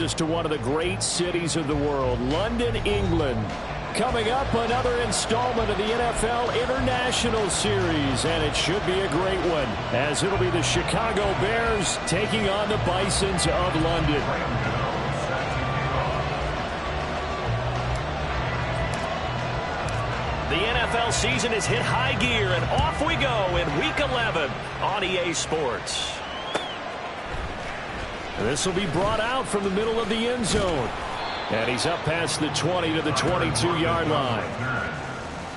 To one of the great cities of the world, London, England. Coming up, another installment of the NFL International Series, and it should be a great one, as it'll be the Chicago Bears taking on the Bisons of London. The NFL season has hit high gear, and off we go in Week 11 on EA Sports. This will be brought out from the middle of the end zone. And he's up past the 20 to the 22-yard line.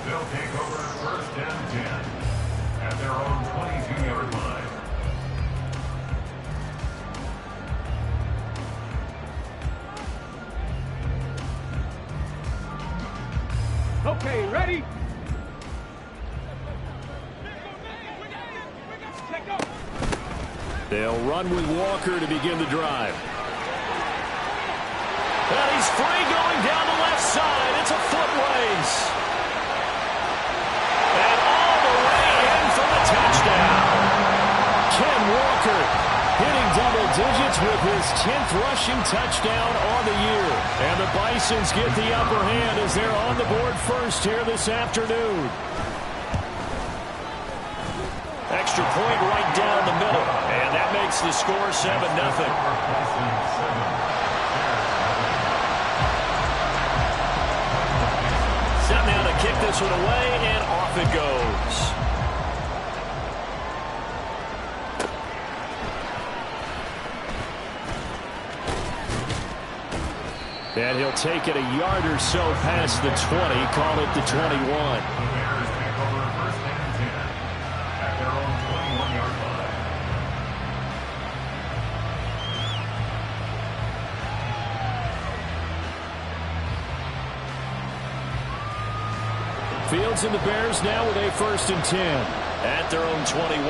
They'll take over first and 10 at their own 22-yard line. Okay, ready? They'll run with Walker to begin the drive. And he's free going down the left side. It's a foot race. And all the way in for the touchdown. Ken Walker hitting double digits with his 10th rushing touchdown on the year. And the Bisons get the upper hand as they're on the board first here this afternoon. Extra point right down the middle. And that makes the score 7-0. Set now to kick this one away, and off it goes. And he'll take it a yard or so past the 20, call it the 21. Fields and the Bears now with a 1st and 10 at their own 21.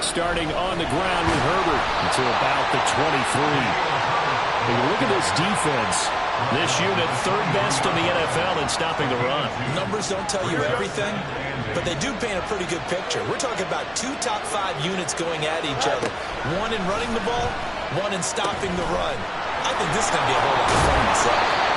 Starting on the ground with Herbert until about the 23. When you look at this defense, this unit 3rd best in the NFL in stopping the run. Numbers don't tell you everything, but they do paint a pretty good picture. We're talking about 2 top 5 units going at each other. One in running the ball, one in stopping the run. I think this is going to be a whole lot of fun myself.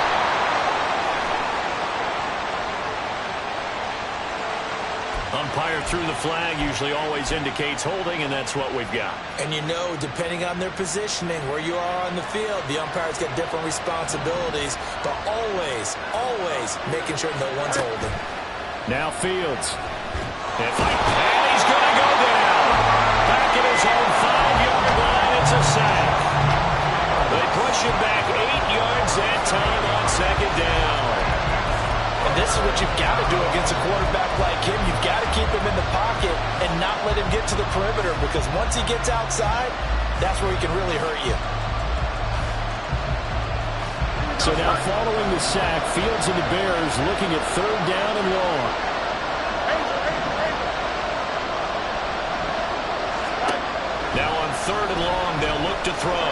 Umpire through the flag usually always indicates holding, and that's what we've got. And you know, depending on their positioning, where you are on the field, the umpire's got different responsibilities, but always making sure no one's holding. Now Fields. And he's going to go down. Back at his own 5-yard line, it's a sack. They push him back 8 yards that time on 2nd down. And this is what you've got to do against a quarterback like him. You've got to keep him in the pocket and not let him get to the perimeter, because once he gets outside, that's where he can really hurt you. So now following the sack, Fields and the Bears looking at 3rd down and long. Now on 3rd and long, they'll look to throw.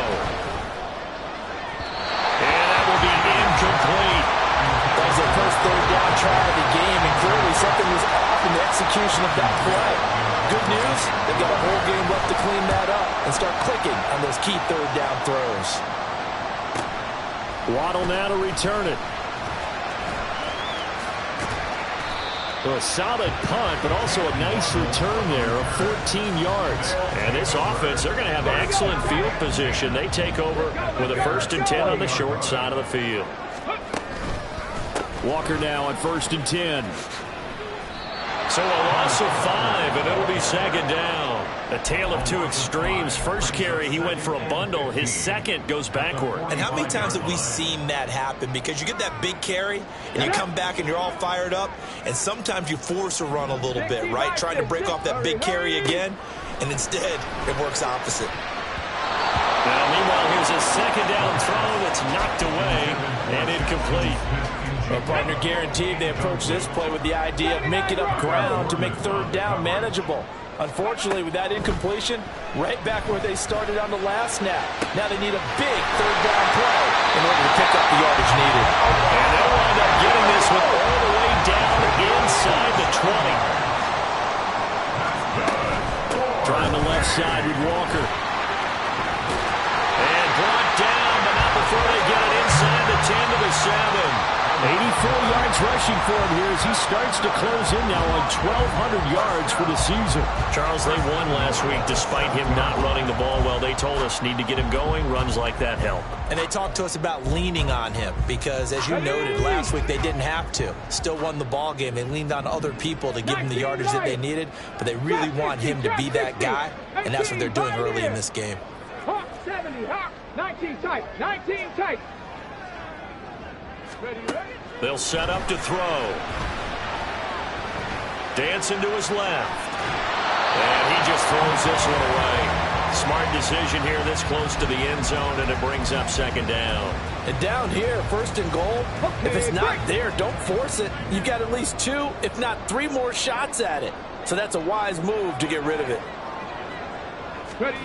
And that will be incomplete. That was their first 3rd down try of the game, and clearly something was off in the execution of that play. Good news, they've got a whole game left to clean that up and start clicking on those key 3rd down throws. Waddle now to return it. A solid punt, but also a nice return there of 14 yards. And this offense, they're going to have excellent field position. They take over with a 1st and 10 on the short side of the field. Walker now on 1st and 10. So a loss of 5, and it'll be 2nd down. A tale of 2 extremes. First carry, he went for a bundle. His second goes backward. And how many times have we seen that happen? Because you get that big carry, and you come back and you're all fired up, and sometimes you force a run a little bit, right? Trying to break off that big carry again, and instead it works opposite. Now, meanwhile, here's a 2nd down throw that's knocked away and incomplete. Well, partner, guaranteed they approach this play with the idea of making up ground to make 3rd down manageable. Unfortunately, with that incompletion, right back where they started on the last snap. Now they need a big 3rd down play in order to pick up the yardage needed. And they'll wind up getting this one all the way down inside the 20. Trying the left side with Walker. 84 yards rushing for him here as he starts to close in now on 1,200 yards for the season. Charles, they won last week despite him not running the ball well. They told us need to get him going. Runs like that help. And they talked to us about leaning on him because, as you noted, last week they didn't have to. Still won the ball game. They leaned on other people to give them the yardage that they needed, but they really want him to be that guy, and that's what they're doing early in this game. Hawk 70, Hawk 19 tight, 19 tight. Ready? They'll set up to throw. Dancing to his left. And he just throws this one away. Smart decision here this close to the end zone, and it brings up second down. And down here, first and goal, if it's not there, don't force it. You've got at least 2, if not 3 more shots at it. So that's a wise move to get rid of it. Ready?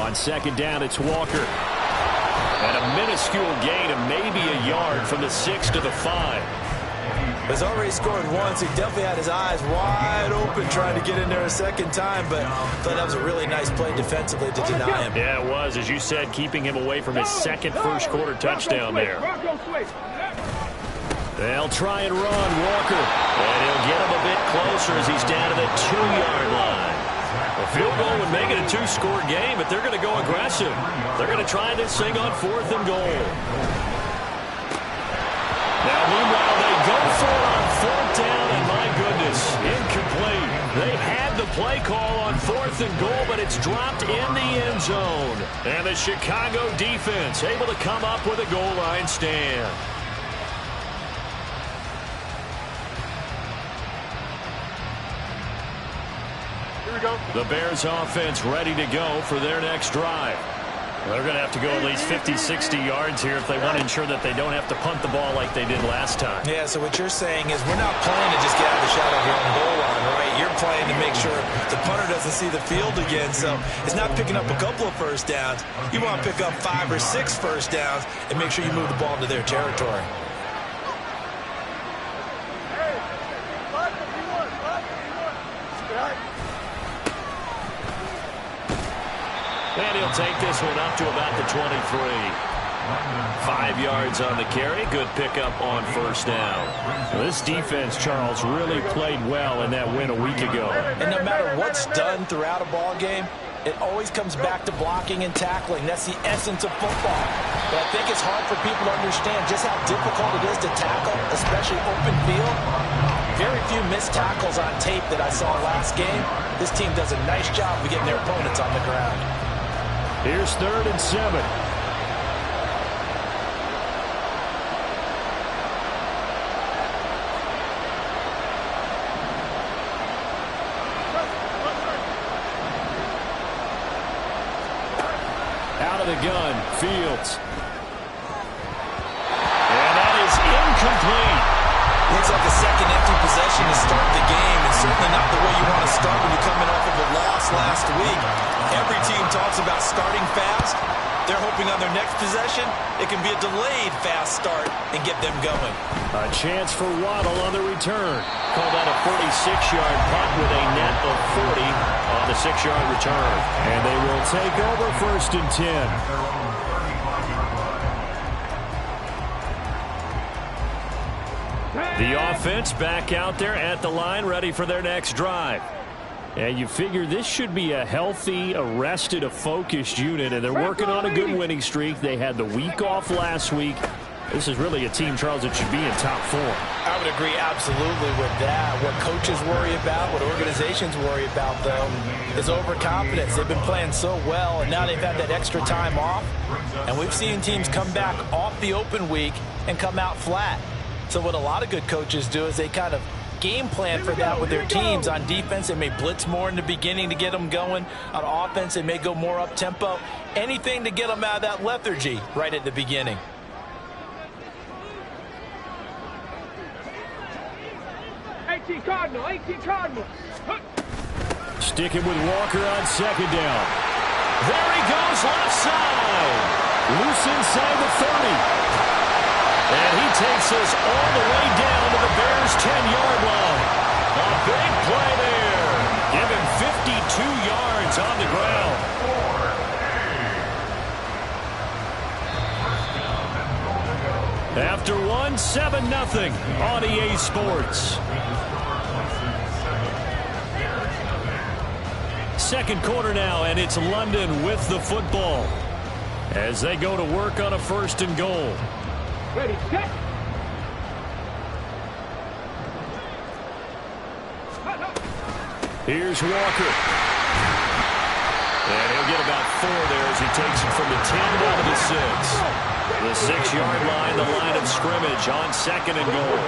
On second down, it's Walker. And a minuscule gain of maybe a yard from the 6 to the 5. He's already scored once. He definitely had his eyes wide open trying to get in there a second time, but I thought that was a really nice play defensively to deny him. Yeah, it was. As you said, keeping him away from his second first-quarter touchdown there. They'll try and run, Walker. And he'll get him a bit closer as he's down to the 2-yard line. A field goal would make it a 2-score game, but they're going to go aggressive. They're going to try this thing on 4th and goal. Now, meanwhile, they go for it on 4th down, and my goodness, incomplete. They had the play call on 4th and goal, but it's dropped in the end zone. And the Chicago defense able to come up with a goal line stand. The Bears offense ready to go for their next drive. They're going to have to go at least 50, 60 yards here if they want to ensure that they don't have to punt the ball like they did last time. Yeah, so what you're saying is we're not playing to just get out of the shadow of your own goal line, right? You're playing to make sure the punter doesn't see the field again. So it's not picking up a couple of first downs. You want to pick up 5 or 6 first downs and make sure you move the ball into their territory. And he'll take this one up to about the 23. 5 yards on the carry. Good pickup on first down. Well, this defense, Charles, really played well in that win a week ago. And no matter what's done throughout a ball game, it always comes back to blocking and tackling. That's the essence of football. But I think it's hard for people to understand just how difficult it is to tackle, especially open field. Very few missed tackles on tape that I saw last game. This team does a nice job of getting their opponents on the ground. Here's 3rd and 7. Out of the gun, Fields. And that is incomplete. Looks like a second empty possession to start the game, and certainly not the way you want to start when you're coming off of a loss last week. Every team talks about starting fast. They're hoping on their next possession, it can be a delayed fast start and get them going. A chance for Waddle on the return. Called out a 46-yard punt with a net of 40 on the 6-yard return. And they will take over 1st and 10. The offense back out there at the line, ready for their next drive. And you figure this should be a healthy, a focused unit, and they're working on a good winning streak. They had the week off last week. This is really a team, Charles, that should be in top form. I would agree absolutely with that. What coaches worry about, what organizations worry about, though, is overconfidence. They've been playing so well, and now they've had that extra time off. And we've seen teams come back off the open week and come out flat. So what a lot of good coaches do is they kind of game plan for that with their teams. On defense, they may blitz more in the beginning to get them going. On offense, they may go more up-tempo. Anything to get them out of that lethargy right at the beginning. Cardinal, 18 Cardinal. Sticking with Walker on second down. There he goes, left side. Loose inside the 30. And he takes us all the way down to the Bears' 10-yard line. A big play there. Give him 52 yards on the ground. After one, 7-0 on EA Sports. Second quarter now, and it's London with the football as they go to work on a 1st and goal. Ready, set. Here's Walker. And he'll get about 4 there as he takes it from the 10 down to the 6. The 6-yard line, the line of scrimmage on 2nd and goal.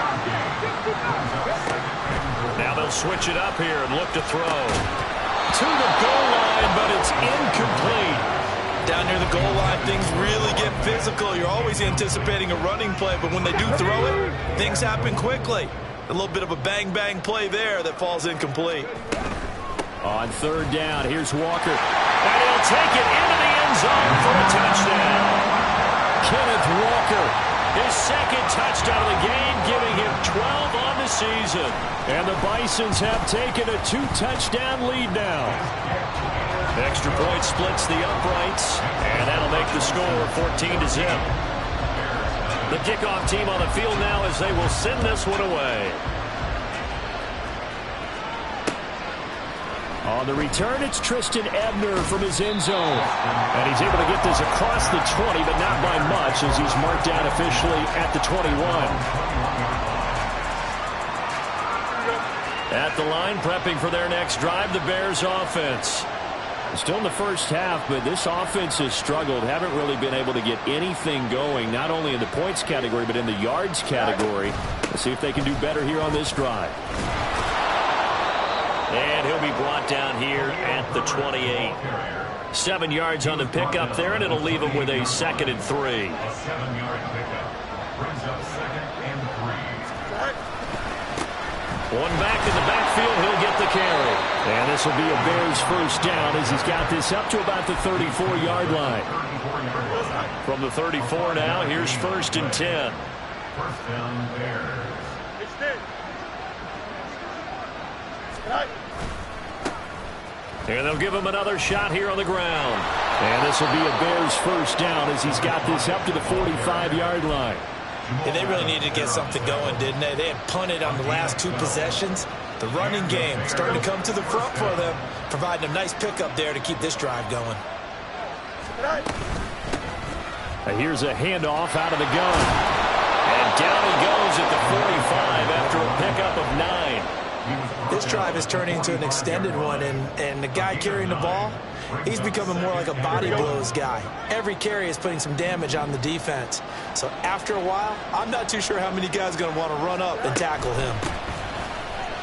Now they'll switch it up here and look to throw. To the goal line, but it's incomplete. Down near the goal line, things really get physical. You're always anticipating a running play, but when they do throw it, things happen quickly. A little bit of a bang-bang play there that falls incomplete. On 3rd down, here's Walker. And he'll take it into the end zone for a touchdown. Kenneth Walker, his 2nd touchdown of the game, giving him 12 on the season. And the Bisons have taken a 2-touchdown lead now. Extra point splits the uprights, and that'll make the score 14-0. The kickoff team on the field now as they will send this one away. On the return, it's Tristan Ebner from his end zone. And he's able to get this across the 20, but not by much as he's marked down officially at the 21. At the line, prepping for their next drive, the Bears offense. Still in the first half, but this offense has struggled. Haven't really been able to get anything going, not only in the points category, but in the yards category. Let's see if they can do better here on this drive. And he'll be brought down here at the 28. 7 yards on the pickup there, and it'll leave him with a 2nd and 3. A 7-yard pickup brings up 2nd and 3. One back in the backfield, he'll get the carry. And this will be a Bears 1st down as he's got this up to about the 34-yard line. From the 34 now, here's 1st and 10. 1st down, Bears. And they'll give him another shot here on the ground. And this will be a Bears 1st down as he's got this up to the 45-yard line. Yeah, they really needed to get something going, didn't they? They had punted on the last 2 possessions. The running game starting to come to the front for them, providing a nice pickup there to keep this drive going. Here's a handoff out of the gun. And down he goes at the 45 after a pickup of 9. This drive is turning into an extended one, and the guy carrying the ball, he's becoming more like a body blows guy. Every carry is putting some damage on the defense. So after a while, I'm not too sure how many guys are going to want to run up and tackle him.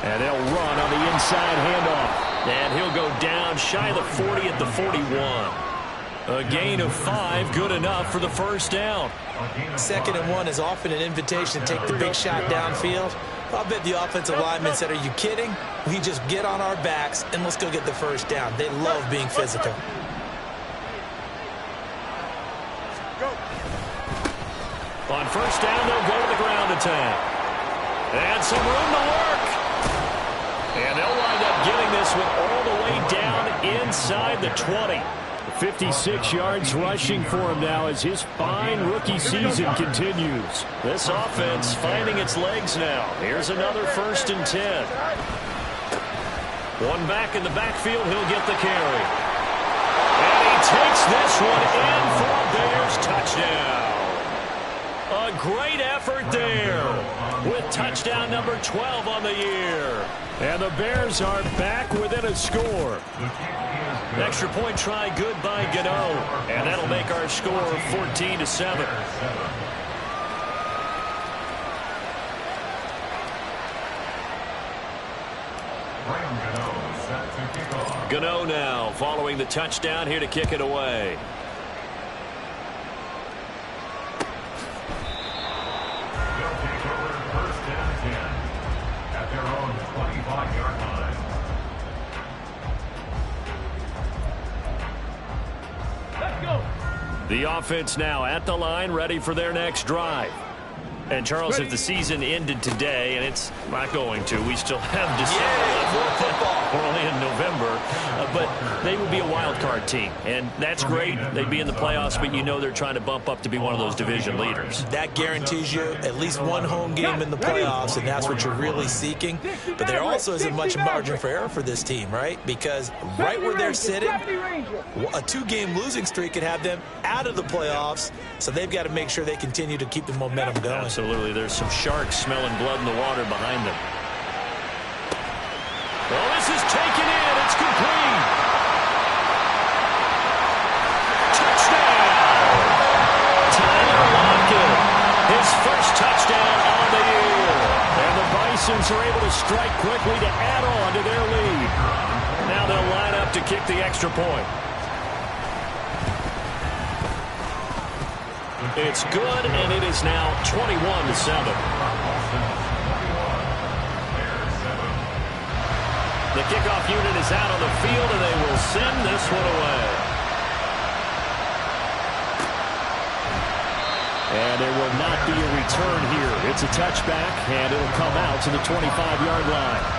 And they'll run on the inside handoff. And he'll go down shy of the 40 at the 41. A gain of 5, good enough for the 1st down. 2nd and 1 is often an invitation to take the big shot downfield. I'll bet the offensive lineman said, are you kidding? We just get on our backs and let's go get the 1st down. They love being physical. On 1st down, they'll go to the ground attack. And some room to work. And they'll wind up getting this one all the way down inside the 20. 56 yards rushing for him now as his fine rookie season continues. This offense finding its legs now. Here's another 1st and 10. One back in the backfield, he'll get the carry. And he takes this one in for a Bears touchdown. A great effort there with touchdown number 12 on the year. And the Bears are back within a score. Extra point try good by Gano. And that'll make our score 14-7. Gano now following the touchdown here to kick it away. They'll take over 1st and 10 at their own 25-yard line. Let's go. The offense now at the line, ready for their next drive. And, Charles, if the season ended today, and it's not going to, we still have December left. We're only in November. but they would be a wild card team, and that's great. They'd be in the playoffs, but you know they're trying to bump up to be one of those division leaders. That guarantees you at least one home game in the playoffs, and that's what you're really seeking. But there also isn't much margin for error for this team, right? Because right where they're sitting, a 2-game losing streak could have them out of the playoffs, so they've got to make sure they continue to keep the momentum going. Absolutely. There's some sharks smelling blood in the water behind them. Well, this is taken in. It's complete. Touchdown. Tyler Lockett, his first touchdown on the year. And the Bisons are able to strike quickly to add on to their lead. Now they'll line up to kick the extra point. It's good, and it is now 21-7. The kickoff unit is out on the field, and they will send this one away. And there will not be a return here. It's a touchback, and it'll come out to the 25-yard line.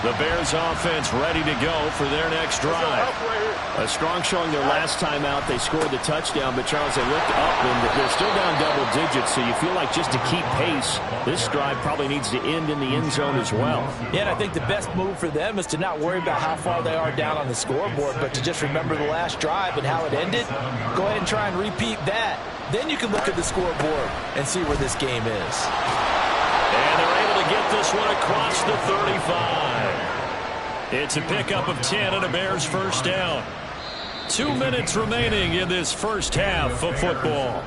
The Bears offense ready to go for their next drive. A strong showing their last time out. They scored the touchdown, but Charles, they looked up and they're still down double digits, so you feel like just to keep pace, this drive probably needs to end in the end zone as well. Yeah, and I think the best move for them is to not worry about how far they are down on the scoreboard, but to just remember the last drive and how it ended. Go ahead and try and repeat that. Then you can look at the scoreboard and see where this game is. And they're able to get this one across the 35. It's a pickup of 10 and a Bears first down. 2 minutes remaining in this first half of football.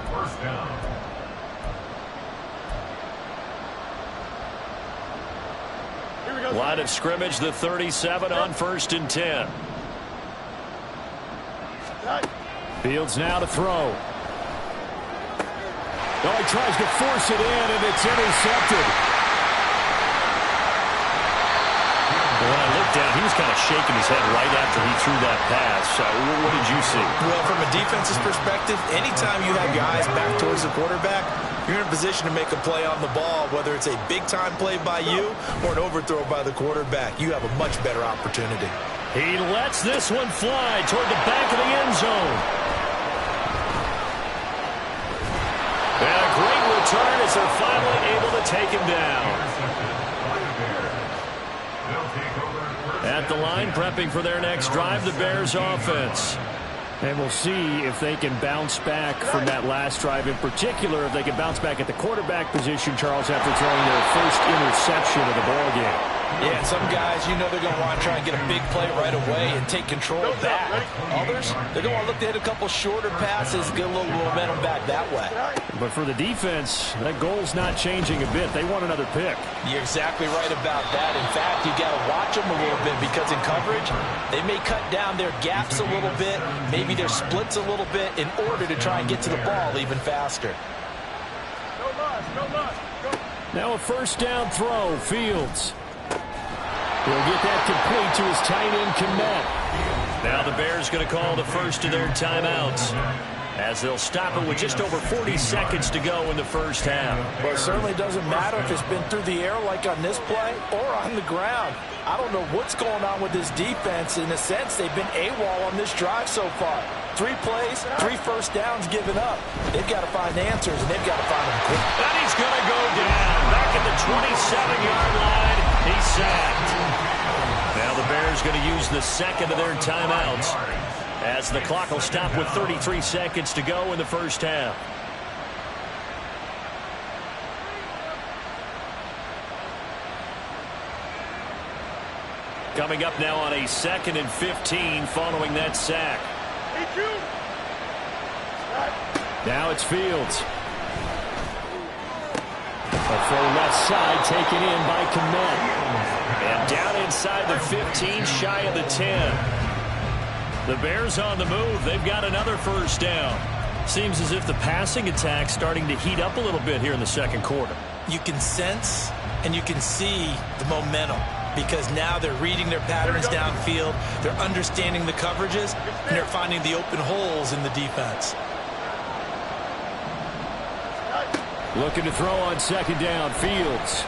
Line of scrimmage, the 37 on 1st and 10. Fields now to throw. Oh, he tries to force it in, and it's intercepted. When I looked down, he was kind of shaking his head right after he threw that pass. What did you see? Well, from a defense's perspective, anytime you have your eyes back towards the quarterback, you're in a position to make a play on the ball, whether it's a big-time play by you or an overthrow by the quarterback. You have a much better opportunity. He lets this one fly toward the back of the end zone. And a great return as they're finally able to take him down. At the line, prepping for their next drive, the Bears offense. And we'll see if they can bounce back from that last drive. In particular, if they can bounce back at the quarterback position, Charles, after throwing their first interception of the ballgame. Yeah, some guys, you know they're going to want to try and get a big play right away and take control of that. Others, they're going to want to look to hit a couple shorter passes, get a little momentum back that way. But for the defense, that goal's not changing a bit. They want another pick. You're exactly right about that. In fact, you got to watch them a little bit because in coverage, they may cut down their gaps a little bit, maybe their splits a little bit in order to try and get to the ball even faster. Now a first down throw, Fields. He'll get that complete to his tight end, Kmet. Now the Bears going to call the first of their timeouts as they'll stop it with just over 40 seconds to go in the first half. Well, it certainly doesn't matter if it's been through the air like on this play or on the ground. I don't know what's going on with this defense. In a sense, they've been AWOL on this drive so far. 3 plays, 3 first downs given up. They've got to find answers, and they've got to find them quick. And he's going to go down. Back at the 27-yard line, he's sacked. Now the Bears going to use the second of their timeouts as the clock will stop with 33 seconds to go in the first half. Coming up now on a 2nd and 15 following that sack. Now it's Fields. A throw left side taken in by Kmet. And down inside the 15, shy of the 10. The Bears on the move. They've got another first down. Seems as if the passing attack's starting to heat up a little bit here in the second quarter. You can sense and you can see the momentum because now they're reading their patterns downfield, they're understanding the coverages, and they're finding the open holes in the defense. Looking to throw on second down. Fields.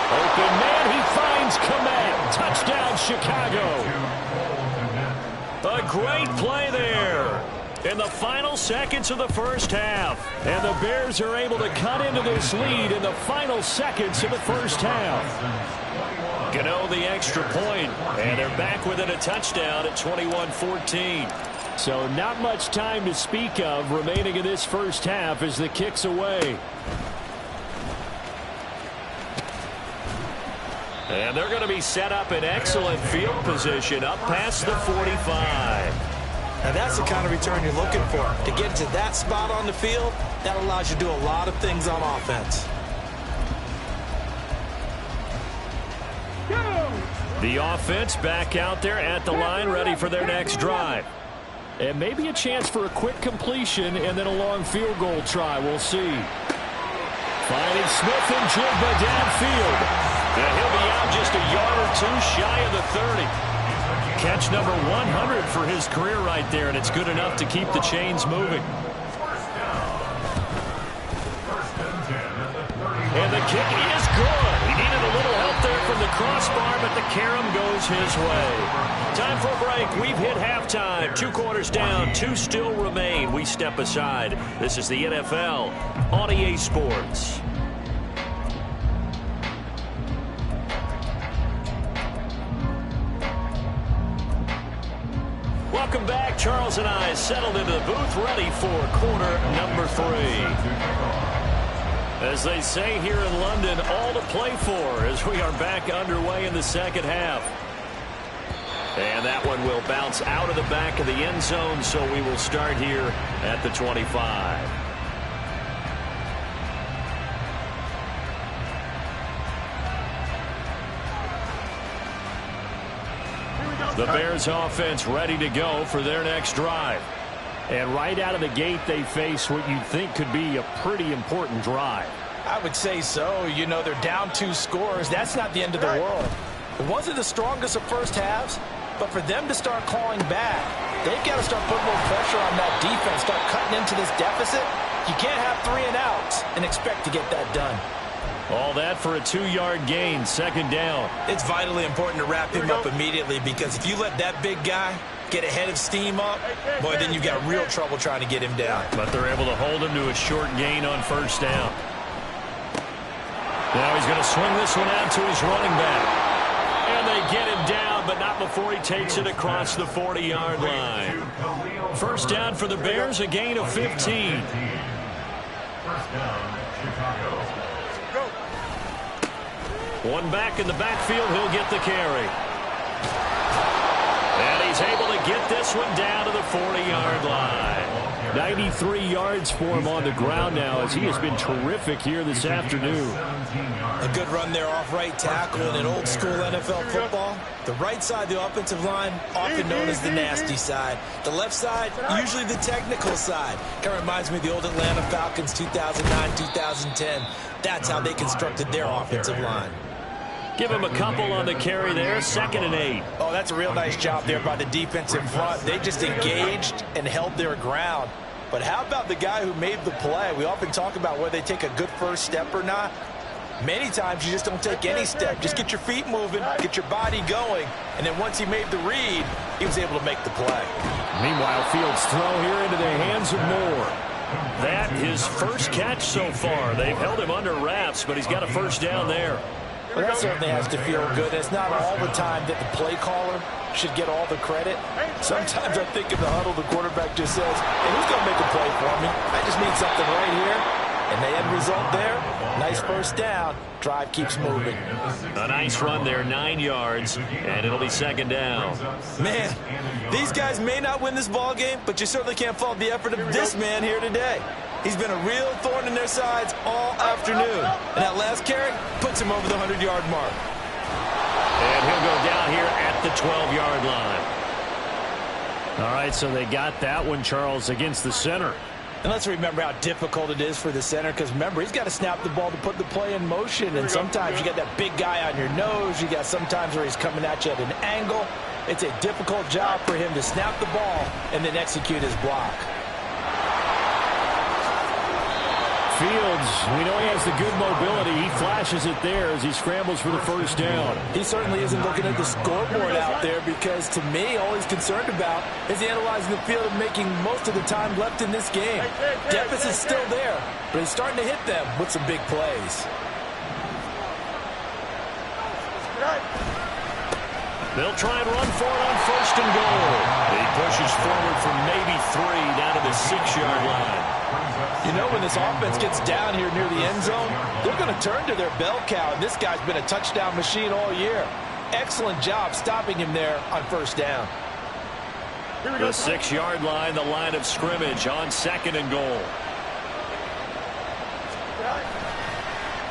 Open man. He finds Komet. Touchdown, Chicago. A great play there in the final seconds of the first half. And the Bears are able to cut into this lead in the final seconds of the first half. Gano the extra point, and they're back within a touchdown at 21-14. So not much time to speak of remaining in this first half as the kick's away. And they're going to be set up in excellent field position up past the 45. Now that's the kind of return you're looking for. To get to that spot on the field, that allows you to do a lot of things on offense. The offense back out there at the line, ready for their next drive. And maybe a chance for a quick completion and then a long field goal try. We'll see. Finding Smith and Jigba downfield. And he'll be out just a yard or two shy of the 30. Catch number 100 for his career right there, and it's good enough to keep the chains moving. And the kick is good. He needed a little help there from the crossbar, but the carom goes his way. Time for a break. We've hit halftime. 2 quarters down, 2 still remain. We step aside. This is the NFL on EA Sports. Welcome back. Charles and I settled into the booth, ready for quarter number 3. As they say here in London, all to play for as we are back underway in the second half. And that one will bounce out of the back of the end zone, so we will start here at the 25. The Bears offense ready to go for their next drive. And right out of the gate, they face what you'd think could be a pretty important drive. I would say so. You know, they're down 2 scores. That's not the end of the world. It wasn't the strongest of first halves, but for them to start clawing back, they've got to start putting more pressure on that defense, start cutting into this deficit. You can't have 3 and outs and expect to get that done. All that for a 2-yard gain, second down. It's vitally important to wrap him up immediately, because if you let that big guy get ahead of steam up, boy, then you've got real trouble trying to get him down. But they're able to hold him to a short gain on first down. Now he's going to swing this one out to his running back. And they get him down, but not before he takes it across the 40-yard line. First down for the Bears, a gain of 15. First down, Chicago. One back in the backfield, he'll get the carry. And he's able to get this one down to the 40-yard line. 93 yards for him on the ground now, as he has been terrific here this afternoon. A good run there off right tackle in an old-school NFL football. The right side of the offensive line, often known as the nasty side. The left side, usually the technical side. Kind of reminds me of the old Atlanta Falcons 2009-2010. That's how they constructed their offensive line. Give him a couple on the carry there, 2nd and 8. Oh, that's a real nice job there by the defense in front. They just engaged and held their ground. But how about the guy who made the play? We often talk about whether they take a good first step or not. Many times you just don't take any step. Just get your feet moving, get your body going, and then once he made the read, he was able to make the play. Meanwhile, Fields' throw here into the hands of Moore. That his first catch so far. They've held him under wraps, but he's got a first down there. Well, that certainly has to feel good. It's not all the time that the play caller should get all the credit. Sometimes I think in the huddle, the quarterback just says, hey, who's going to make a play for me? I just need something right here. And the end result there, nice first down. Drive keeps moving. A nice run there, 9 yards, and it'll be second down. Man, these guys may not win this ball game, but you certainly can't fault the effort of this man here today. He's been a real thorn in their sides all afternoon. And that last carry puts him over the 100-yard mark. And he'll go down here at the 12-yard line. All right, so they got that one, Charles, against the center. And let's remember how difficult it is for the center, because remember, he's got to snap the ball to put the play in motion. And sometimes you got that big guy on your nose. You got sometimes where he's coming at you at an angle. It's a difficult job for him to snap the ball and then execute his block. Fields, we know he has the good mobility. He flashes it there as he scrambles for the first down. He certainly isn't looking at the scoreboard out there because, to me, all he's concerned about is analyzing the field and making most of the time left in this game. Deficit's still there, but he's starting to hit them with some big plays. They'll try and run for it on first and goal. He pushes forward for maybe 3 down to the 6-yard line. You know, when this offense gets down here near the end zone, they're going to turn to their bell cow, and this guy's been a touchdown machine all year. Excellent job stopping him there on first down. The 6-yard line, the line of scrimmage on second and goal.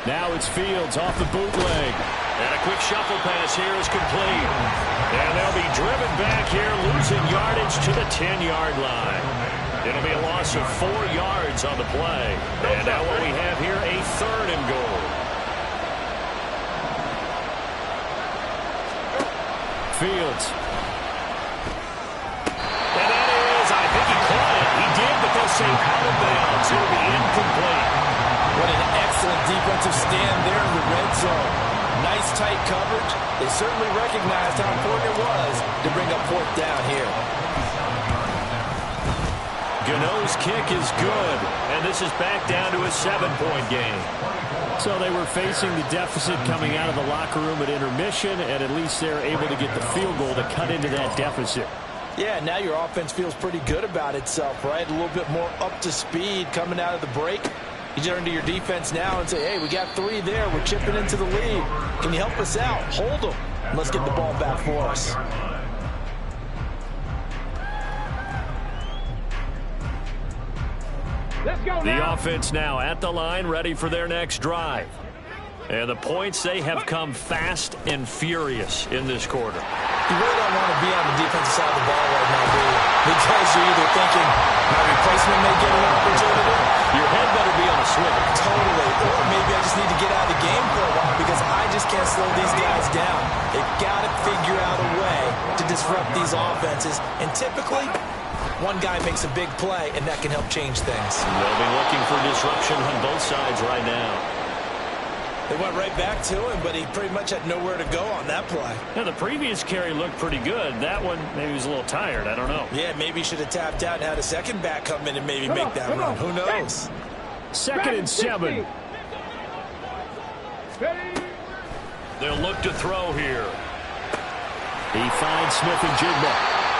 Now it's Fields off the bootleg. And a quick shuffle pass here is complete. And they'll be driven back here, losing yardage to the 10-yard line. It'll be a loss of 4 yards on the play. And now what we have here, a third and goal. Fields. And that is, I think he caught it. He did, but they'll say out of bounds. It'll be incomplete. What an excellent defensive stand there in the red zone. Nice tight coverage. They certainly recognized how important it was to bring up fourth down here. Gano's kick is good, and this is back down to a 7-point game. So they were facing the deficit coming out of the locker room at intermission, and at least they're able to get the field goal to cut into that deficit. Yeah, now your offense feels pretty good about itself, right? A little bit more up to speed coming out of the break. You turn to your defense now and say, hey, we got 3 there. We're chipping into the lead. Can you help us out? Hold them. Let's get the ball back for us. Let's go The now. offense now at the line, ready for their next drive. And the points, they have come fast and furious in this quarter. You really don't want to be on the defensive side of the ball right now, do you? Because you're either thinking, my replacement may get an opportunity. Your head better be on a swivel. Totally. Or maybe I just need to get out of the game for a while because I just can't slow these guys down. They've got to figure out a way to disrupt these offenses. And typically, one guy makes a big play, and that can help change things. They'll be looking for disruption on both sides right now. They went right back to him, but he pretty much had nowhere to go on that play. Now, the previous carry looked pretty good. That one, maybe he was a little tired. I don't know. Yeah, maybe he should have tapped out and had a second back come in and maybe make that run. Who knows? Second and 7. They'll look to throw here. He finds Smith and Jigba.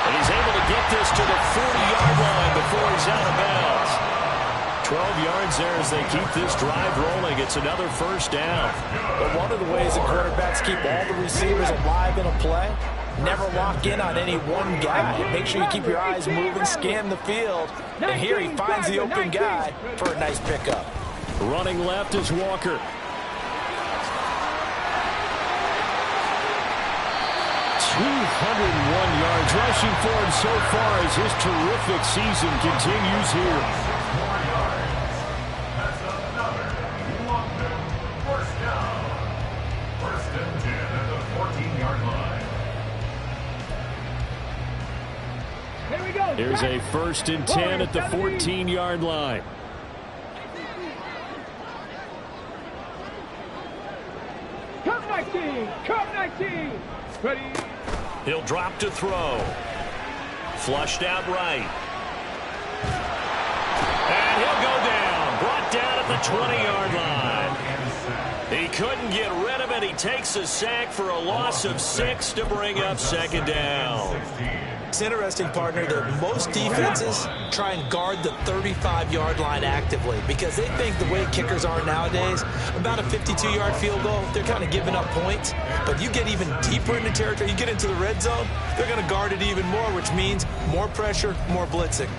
And he's able to get this to the 40-yard line before he's out of bounds. 12 yards there as they keep this drive rolling. It's another first down. But one of the ways that quarterbacks keep all the receivers alive in a play, never lock in on any one guy. Make sure you keep your eyes moving, scan the field. And here he finds the open guy for a nice pickup. Running left is Walker. 201 yards rushing for him so far as his terrific season continues here. Here's a 1st and 10 at the 14-yard line. Come 19. Come 19. Ready. He'll drop to throw. Flushed out right. And he'll go down. Brought down at the 20-yard line. He couldn't get rid of it. He takes a sack for a loss of 6 to bring up second down. It's interesting, partner, that most defenses try and guard the 35-yard line actively because they think the way kickers are nowadays, about a 52-yard field goal, they're kind of giving up points. But you get even deeper into territory, you get into the red zone, they're going to guard it even more, which means more pressure, more blitzing.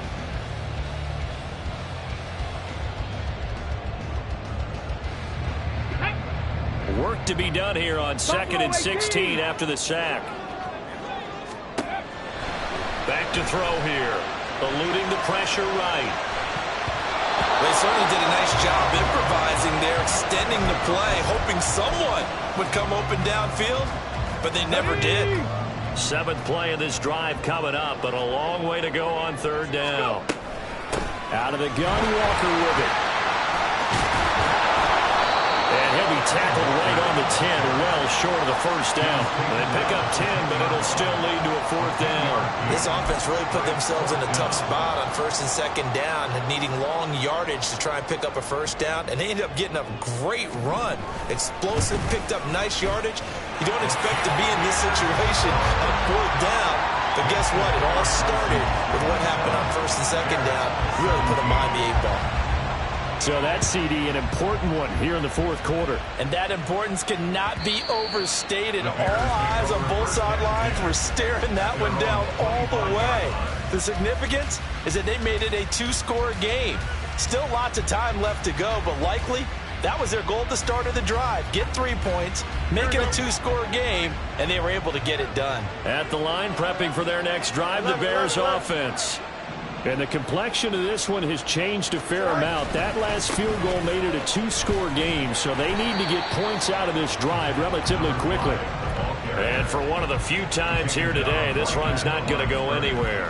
Work to be done here on 2nd and 16 after the sack. Back to throw here. Eluding the pressure right. They certainly did a nice job improvising there, extending the play, hoping someone would come open downfield, but they never did. 7th play of this drive coming up, but a long way to go on 3rd down. Out of the gun, Walker with it. tackled right on the 10, well short of the first down. They pick up 10, but it'll still lead to a 4th down. This offense really put themselves in a tough spot on 1st and 2nd down, and needing long yardage to try and pick up a 1st down, and they ended up getting a great run. Explosive, picked up nice yardage. You don't expect to be in this situation on 4th down, but guess what? It all started with what happened on 1st and 2nd down. Really put them behind the 8 ball. So that CD, an important one here in the 4th quarter. And that importance cannot be overstated. All eyes on both sidelines were staring that one down all the way. The significance is that they made it a 2-score game. Still lots of time left to go, but likely that was their goal at the start of the drive. Get 3 points, make it a 2-score game, and they were able to get it done. At the line, prepping for their next drive, the Bears offense. And the complexion of this one has changed a fair amount. That last field goal made it a 2-score game, so they need to get points out of this drive relatively quickly. And for one of the few times here today, this run's not going to go anywhere.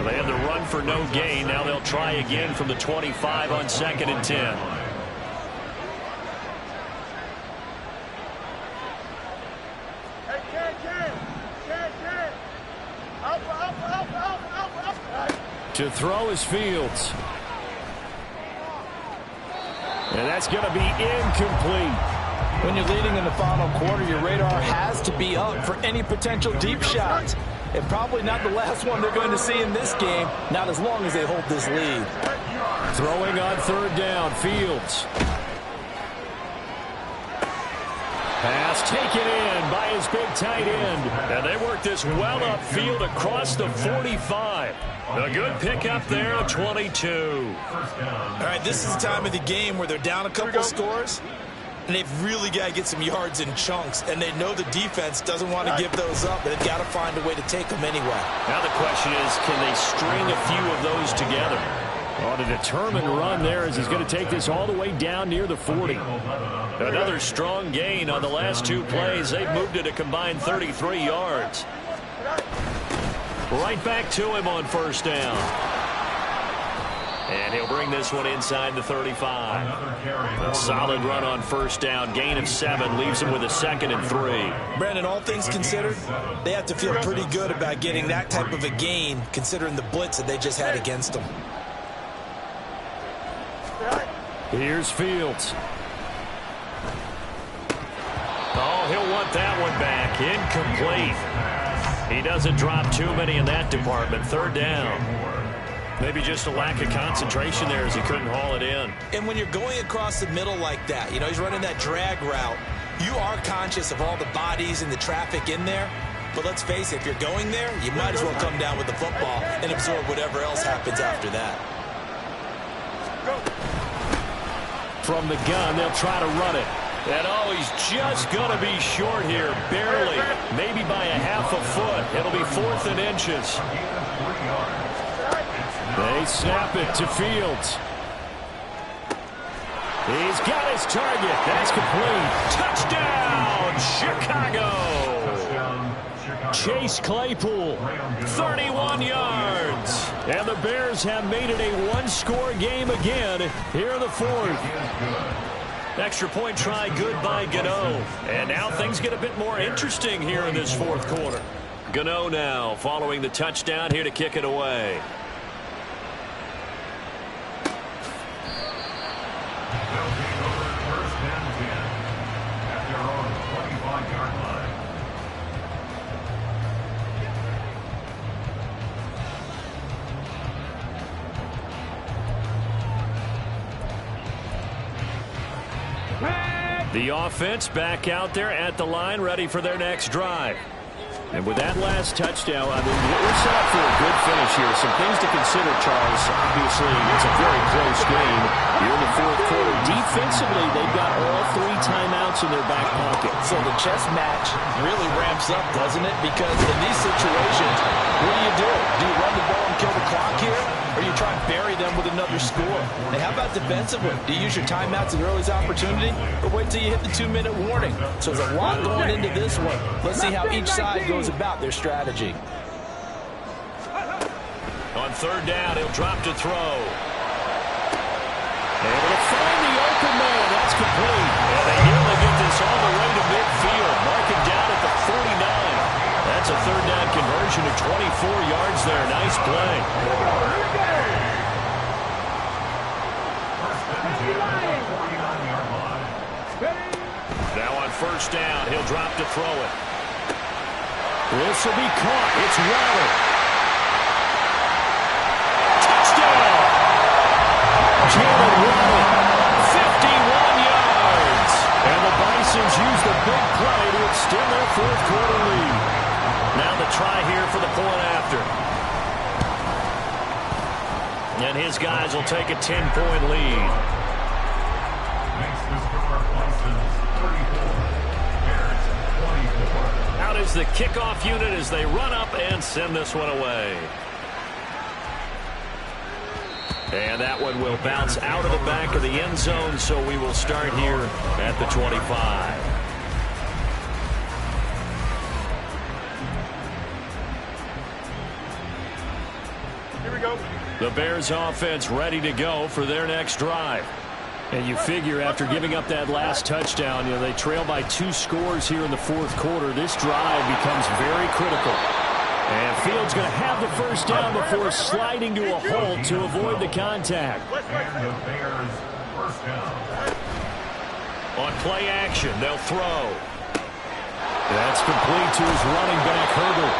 They had the run for no gain. Now they'll try again from the 25 on 2nd and 10. To throw is Fields. And that's going to be incomplete. When you're leading in the final quarter, your radar has to be up for any potential deep shots. And probably not the last one they're going to see in this game, not as long as they hold this lead. Throwing on 3rd down, Fields. Pass taken in by his big tight end. And they work this well upfield across the 45. A good pickup there at 22. All right, this is the time of the game where they're down a couple scores, and they've really got to get some yards in chunks, and they know the defense doesn't want to give those up, but they've got to find a way to take them anyway. Now the question is, can they string a few of those together? On a determined run there as he's going to take this all the way down near the 40. Another strong gain on the last 2 plays. They've moved it a combined 33 yards. Right back to him on 1st down. And he'll bring this one inside the 35. A solid run on 1st down. Gain of 7 leaves him with a 2nd and 3. Brandon, all things considered, they have to feel pretty good about getting that type of a gain considering the blitz that they just had against them. Here's Fields. Oh, he'll want that one back. Incomplete. He doesn't drop too many in that department. 3rd down. Maybe just a lack of concentration there as he couldn't haul it in. And when you're going across the middle like that, you know, he's running that drag route, you are conscious of all the bodies and the traffic in there. But let's face it, if you're going there, you might as well come down with the football and absorb whatever else happens after that. From the gun, they'll try to run it. And oh, he's just going to be short here, barely, maybe by a half a foot. It'll be 4th and inches. They snap it to Fields. He's got his target. That's complete. Touchdown, Chicago. Chase Claypool, 31 yards. And the Bears have made it a 1-score game again here in the 4th. Extra point try good by Gano. And now things get a bit more interesting here in this 4th quarter. Gano now following the touchdown here to kick it away. The offense back out there at the line, ready for their next drive. And with that last touchdown, I mean, we're set up for a good finish here. Some things to consider, Charles. Obviously, it's a very close game. You're in the 4th quarter. Defensively, they've got all 3 timeouts in their back pocket. So the chess match really ramps up, doesn't it? Because in these situations, what do? Do you run the ball and kill the clock here? Or you try and bury them with another score? And how about defensively? Do you use your timeouts at earliest opportunity? Or wait till you hit the 2-minute warning? So there's a lot going into this one. Let's see how each side goes about their strategy. On 3rd down, he'll drop to throw. Able to find the open man. That's complete. And they nearly get this all the way to midfield. Marking down at the 49. That's a third down conversion of 24 yards there. Nice play. Now on first down, he'll drop to throw it. This will be caught. It's Waddle. Touchdown! Jalen Waddle, 51 yards. And the Bisons use the big play to extend their fourth quarter lead. Now the try here for the point after. And his guys will take a 10-point lead. Makes the score Bisons 34. Bears 24. Out is the kickoff unit as they run up and send this one away. And that one will bounce out of the back of the end zone, so we will start here at the 25. Here we go. The Bears offense ready to go for their next drive. And you figure after giving up that last touchdown, they trail by 2 scores here in the fourth quarter. This drive becomes very critical. And Fields going to have the first down before sliding to a halt to avoid the contact. And the Bears first down. On play action, they'll throw. That's complete to his running back, Herbert.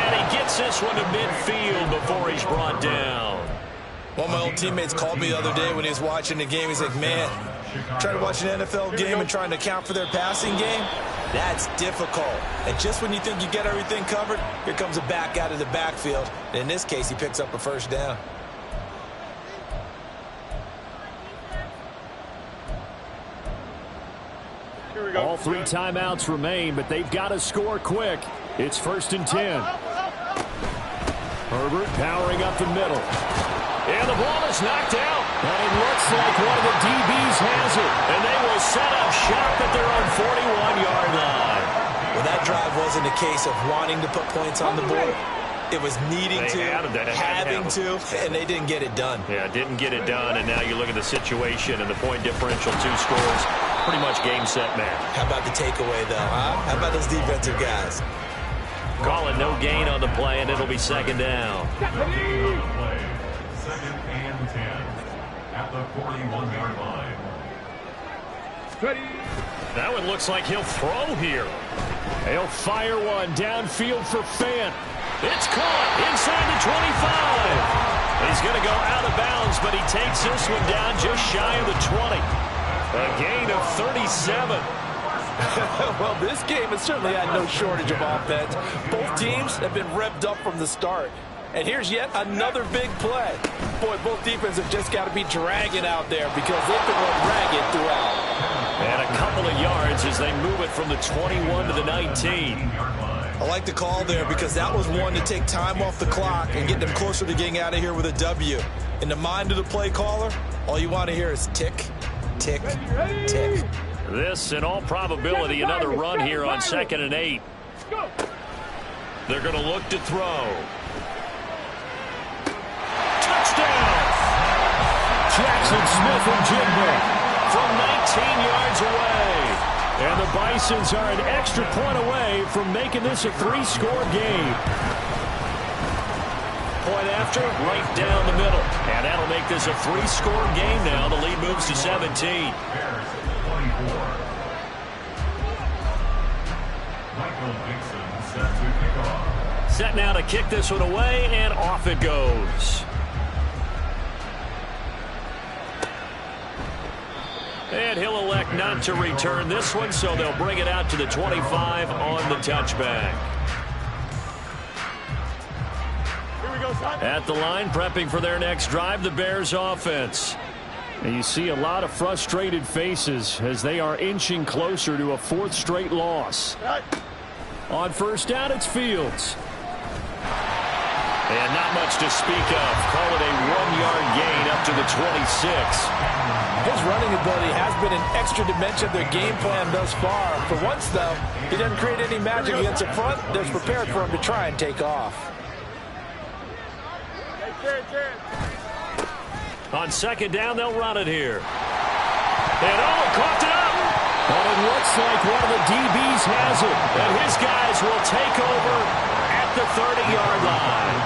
And he gets this one to midfield before he's brought down. One of my old teammates called me the other day when he was watching the game. He's like, man, trying to watch an NFL game and trying to account for their passing game, that's difficult. And just when you think you get everything covered, here comes a back out of the backfield. And in this case, he picks up a first down. Here we go. All 3 timeouts remain, but they've got to score quick. It's 1st and 10. Herbert powering up the middle. And the ball is knocked out. And it looks like one of the DBs has it. And they will set up shop at their own 41-yard line. Well, that drive wasn't a case of wanting to put points on the board. It was needing to, having to, and they didn't get it done. Yeah, didn't get it done, and now you look at the situation and the point differential, 2 scores, pretty much game, set, match. How about the takeaway, though, huh? How about those defensive guys? Call it no gain on the play, and it'll be 2nd down. Play. 2nd and 10 at the 41-yard line. Ready. That one looks like he'll throw here. He'll fire one downfield for Fant. It's caught inside the 25. He's going to go out of bounds, but he takes this one down just shy of the 20. A gain of 37. Well, this game has certainly had no shortage of offense. Both teams have been revved up from the start. And here's yet another big play. Boy, both defenses have just got to be dragging out there because they've been run ragged throughout. And a couple of yards as they move it from the 21 to the 19. I like the call there because that was one to take time off the clock and get them closer to getting out of here with a W. In the mind of the play caller, all you want to hear is tick, tick, tick. This, in all probability, another run here on 2nd and 8. They're going to look to throw. Touchdown! Jackson Smith and Jigba from 19 yards away. And the Bisons are an extra point away from making this a 3-score game. Point after, right down the middle. And that'll make this a 3-score game now. The lead moves to 17. Bears 24. Michael Dixon set to kick off. Set now to kick this one away, and off it goes. And he'll elect not to return this one, so they'll bring it out to the 25 on the touchback. Here we go, son. At the line, prepping for their next drive, the Bears offense. And you see a lot of frustrated faces as they are inching closer to a 4th straight loss. On first down, it's Fields. And not much to speak of. Call it a 1-yard gain up to the 26. His running ability has been an extra dimension of their game plan thus far. For once, though, he doesn't create any magic against the front. They're prepared for him to try and take off. On second down, they'll run it here. And coughed it up. And it looks like one of the DBs has it. And his guys will take over at the 30-yard line.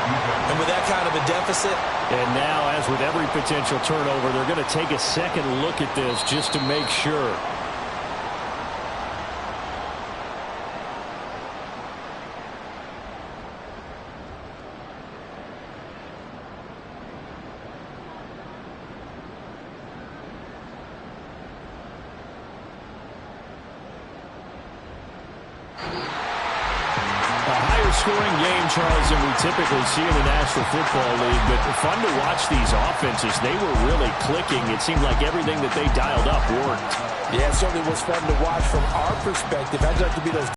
And with that kind of a deficit. And now, as with every potential turnover, they're going to take a second look at this just to make sure. Scoring game, Charles, than we typically see in the National Football League, but fun to watch these offenses. They were really clicking. It seemed like everything that they dialed up worked. Yeah, it certainly was fun to watch from our perspective. I'd like to be those